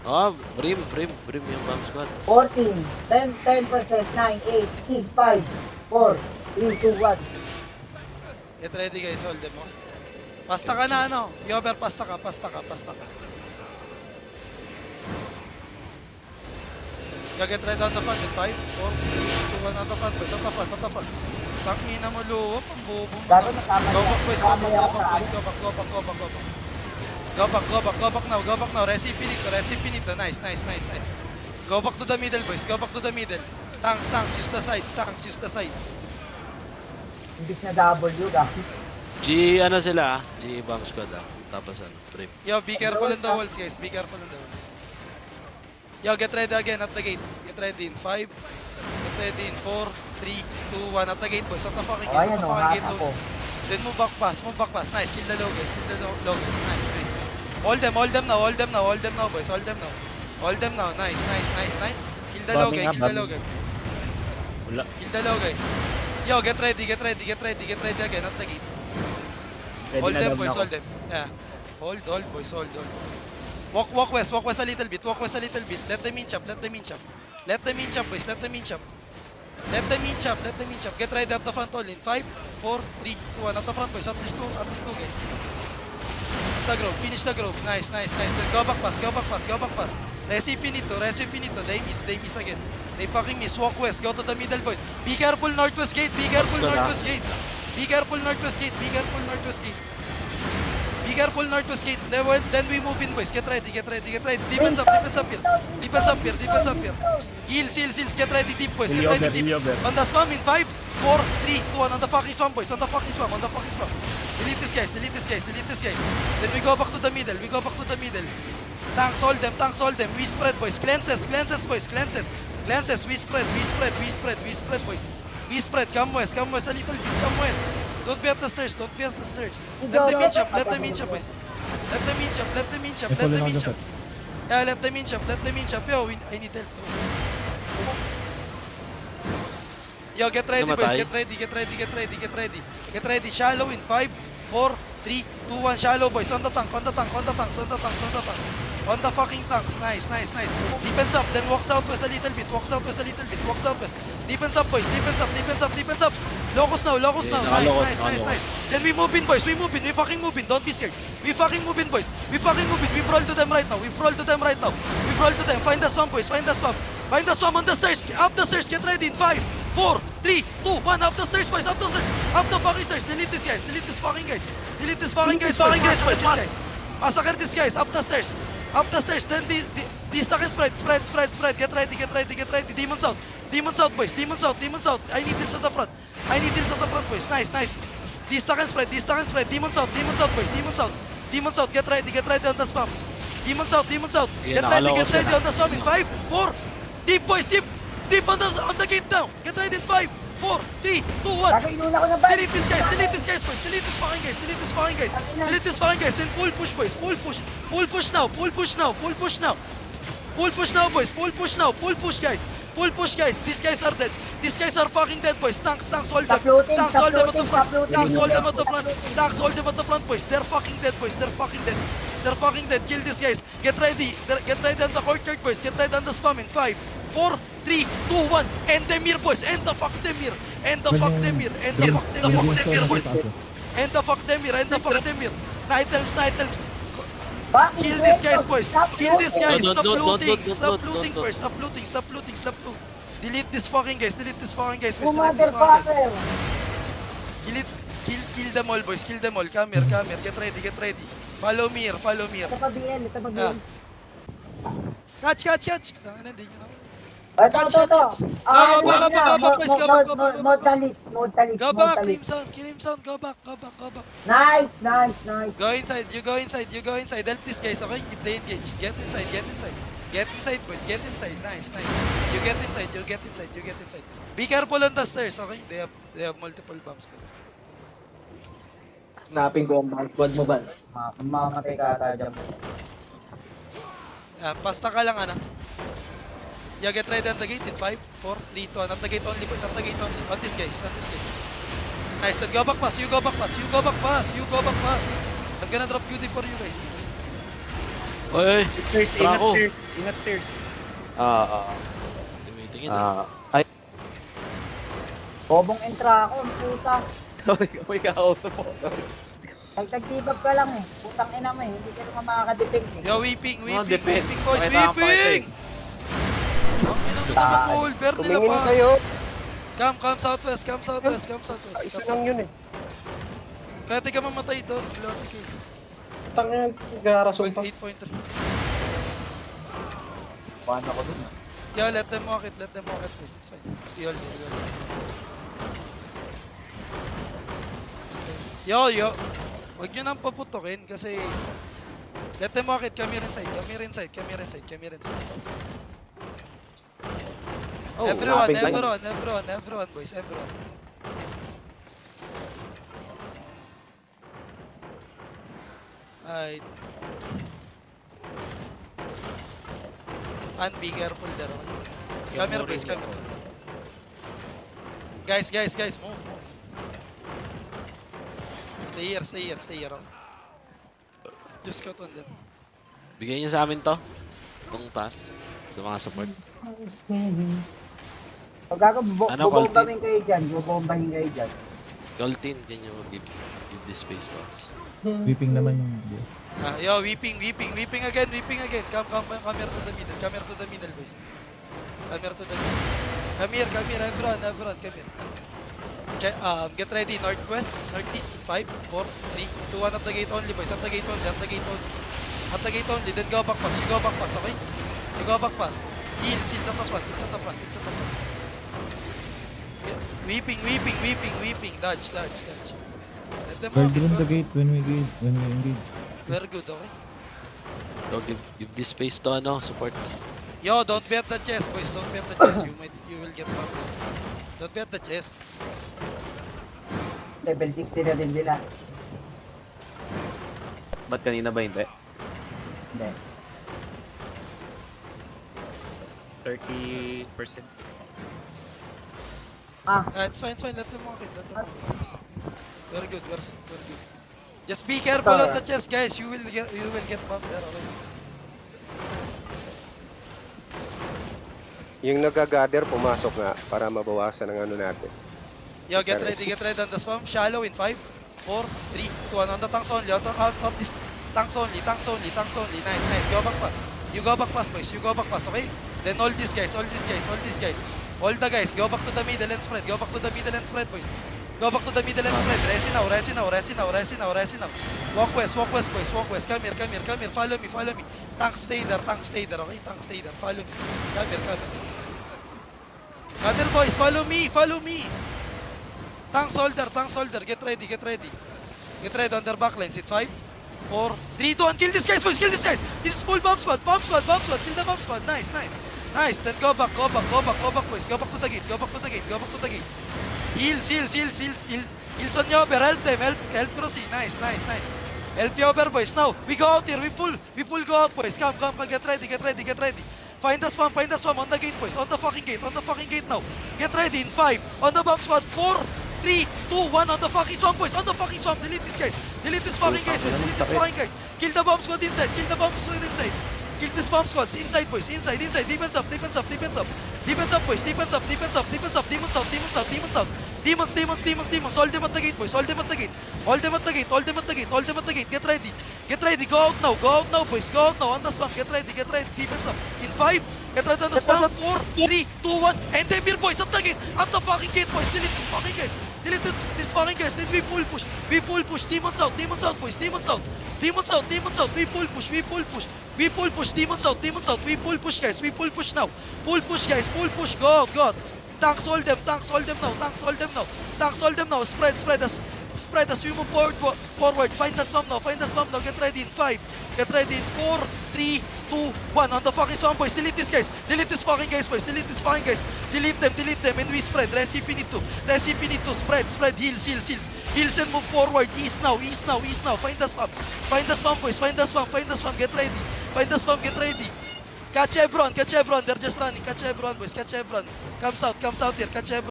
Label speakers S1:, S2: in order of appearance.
S1: Oh, brim yung bomb squad.
S2: 14, 10%, 9, 8, 6, 5, 4, 3, 2, 1.
S3: Get ready guys, hold them mo. Pasta ka na ano. Yover, pasta ka. Get ready on the front in 5, 4, 3, 2, 1 on the front boys. On the front. Tangina mo luop, ang bobo mo.
S2: Gago na tama
S3: Go
S2: niya.
S3: back boys,
S2: Tama niya ako sa akin.
S3: Go back now. Resi finito. Nice. Go back to the middle boys, Tanks, use the sides.
S2: Imbis na W, gago.
S1: G ano sila G bomb squad Tapos ano, brim.
S3: Yo, be careful on the walls guys, Yo, get ready again at the gate. Get ready in 5, get ready in 4, 3, 2, 1 at the gate boys. At the fucking gate,
S2: Ayan,
S3: gate.
S2: ako.
S3: Then move back pass. Nice, kill the low guys. Nice. Hold them now boys. Hold them now. Nice. Kill the low guy.
S1: Wala.
S3: Kill the low guys. Yo, get ready again at the gate. Hold them boys, hold them. Yeah. Hold boys, hold. Walk west a little bit. Let them in chop. Let them in chop boys. Let them in chop. Get ready at the front all in 5, 4, 3, 2, 1 at the front boys. At least two guys. Finish the grove. Nice. Then go back pass. Resi finito. They miss again. They fucking miss. Walk west. Go to the middle boys. Be careful northwest gate. Be careful northwest gate. Then we move in boys. Get ready. Defense up here. Heals. Get ready deep boys. Get ready deep. On the spam in 5, 4, 3, 2, 1 on the fucking spam boys. On the fucking spam. Delete this guys. Then we go back to the middle. Tanks hold them. We spread boys. Cleanses boys. We spread boys. We spread. Come west a little bit. Come west. Don't be at the stairs. Let them in chop boys. Let them in chop. Yeah, let them in chop. Yo, I need help. Yo, get ready boys. Get ready. Shallow in 5, 4, 3, 2, 1. Shallow boys. On the tanks. On the fucking tanks. Nice. Defense up. Then walk southwest a little bit. Defense up boys. Defense up. Locus now. Nice. Then we move in boys. We fucking move in. Don't be scared. We fucking move in boys. We brawl to them right now. Find the spam boys. Find the spam on the stairs. Up the stairs. Get ready in 5, 4, 3, 2, 1. Up the stairs boys. Up the fucking stairs. Delete this fucking guys. Boys. Massacre these guys. Up the stairs. Then these fucking spread. Get ready. Demons out boys. I need this at the front. Boys. Nice. These fucking spread. Demons out boys. Get ready on the spam. Demons out. Get ready on the spam in 5, 4. Deep boys. Deep on the gate now. Get ready in 5, 4, 3, 2, 1.
S2: Gago, inuna ko ng bike.
S3: Delete this guys boys. Delete this fucking guys. Then full push boys. Full push now boys. Full push guys. These guys are dead. These guys are fucking dead boys. Tanks hold them. Tanks hold them at the front. Tanks hold them at the front boys. They're fucking dead boys. Kill these guys. Get ready on the courtyard boys. Get ready on the spam in 5, 4, 3, 2, 1. End them here boys. End the fuck them here. Night elves. Kill these guys boys. Stop looting first. Delete this fucking guys boys.
S2: Motherfucker.
S3: Kill them all boys. Come here. Get ready. Follow me here.
S2: Ito pa BL.
S3: Catch. Tangan na, hindi nyo na.
S2: Ito. Mode talits.
S3: Go back, Crimson. Go back.
S2: Nice.
S3: Go inside. You go inside. Help these guys, okay? If they engage, get inside. Get inside, boys. Nice. You get inside. Be careful on the stairs, okay? They have multiple bombs.
S4: Hanapin ko ang squad mo ba?
S2: Mamamatay ka ata dyan.
S3: Pasta ka lang, ana. Yeah, get ready on the gate in 5, 4, 3, 2, 1. At the gate only, boys. On this guys. Nice. Then go back pass. I'm gonna drop beauty for you guys.
S1: Oy,
S5: Stairs, ingat
S1: Trako.
S5: stairs. Ingat stairs.
S1: Tumitingin.
S6: Ay,
S2: Bobong entra ako, ang puta.
S6: may ka-auto po.
S2: Nagtagtibag ka lang eh. Putang ina mo eh, hindi ka naman makakadepend eh.
S3: Yo, weeping,
S6: Mga
S3: weeping,
S6: depend.
S3: weeping, boys,
S6: Pakita ka,
S3: weeping! Ang inang naman mo, Ulver nila
S4: Tumingin
S3: pa.
S4: kayo.
S3: Come southwest, come southwest, come southwest.
S4: Isa lang yun eh.
S3: Kaya di ka mamatay doon, Lotte King.
S4: Tangin, gararason pa.
S3: 8.3.
S6: Paano ko dun?
S3: Yeah, let them walk it, boys, it's fine. Yol. Yo. Huwag nyo nang paputokin kasi let them walk it, come here inside.
S6: Oh,
S3: Everyone, boys, everyone. Alright. And be careful there, okay? Come here, boys, come here. Guys, move. Stay here, okay? Just cut on them.
S1: Bigay niyo sa amin to. Itong task. Sa mga support.
S2: Pag ako,
S1: Ano,
S2: bubombahin kayo dyan.
S1: Coltin, ganyan mo. Give this space to us.
S7: Whipping naman yung
S3: Yo, weeping again. Come here to the middle, boys. Come here, everyone, come here. Get ready, northwest, northeast, 5, 4, 3, 2, 1 at the gate only, boys. At the gate only, then go back pass. You go back pass, okay? You go back pass. Heals at the front. Yeah. Weeping. Dodge. Let them
S7: guard
S3: walk it,
S7: on
S3: go.
S7: the gate when we engage.
S3: Very good, okay?
S1: So, give this space to supports.
S3: Yo, don't bet the chest, boys. Don't bet the chest. You will get bumped. Don't bet the chest.
S2: Level 60 na din nila.
S6: Ba't kanina ba hindi?
S2: Hindi.
S5: 30%.
S3: It's fine. Let them walk it. Boys. Very good. Just be careful on the chest, guys. You will get bumped there, okay?
S4: Yung nag-gather, pumasok nga para mabawasan ang ano natin.
S3: Yo, get ready on the spam. Shallow in 5, 4, 3, 2, 1. On the tanks only. Out this tanks only. Nice. Go back pass. You go back pass, boys. Okay? Then all these guys. All the guys, go back to the middle and spread. Boys. Go back to the middle and spread. Resi now. Walk west, boys. Walk west. Come here. Follow me. Tank stay there, okay? Follow me. Come here. Come here, boys. Follow me. Tank soldier. Get ready. Get ready on their backlines. It's 5, 4, 3, 2, 1. Kill these guys, boys. This is full bomb squad. Kill the bomb squad. Nice. Then go back, boys. Go back to the gate. Heals on your over. Help them. Help Crossy. Nice. Help you over, boys. Now we go out here. We full go out, boys. Come. Get ready. Find the spam on the gate, boys. On the fucking gate now. Get ready in 5. On the bomb squad. 4, 3, 2, 1. On the fucking spam, boys. Delete these guys. Delete this fucking guys. Kill the bomb squad inside. Kill this bomb squads inside, boys. Inside. Defense up, boys. Demons out. Hold them at the gate, boys. Hold them at the gate. Get ready. Go out now, boys. Go out now. On the spam. Get ready. Defense up. In 5. Get ready on the spam. 4, 3, 2, 1. And then here, boys. At the gate. At the fucking gate, boys. Delete this fucking guys. Then we full push. Demons out, boys. Demons out. We full push. Demons out. We full push, guys. Now. Full push. Go out. Tanks hold them now. Spread as we move forward. Find the spam now. Get ready in 5. Get ready in 4, 3, 2, 1. On the fucking spam, boys. Delete these guys. Delete these fucking guys. Delete them. And we spread. Resi finito. Spread. Heals and move forward. East now. Find the spam, boys. Get ready. Get ready. Catch everyone. They're just running. Catch everyone, boys. Come south here. Catch everyone.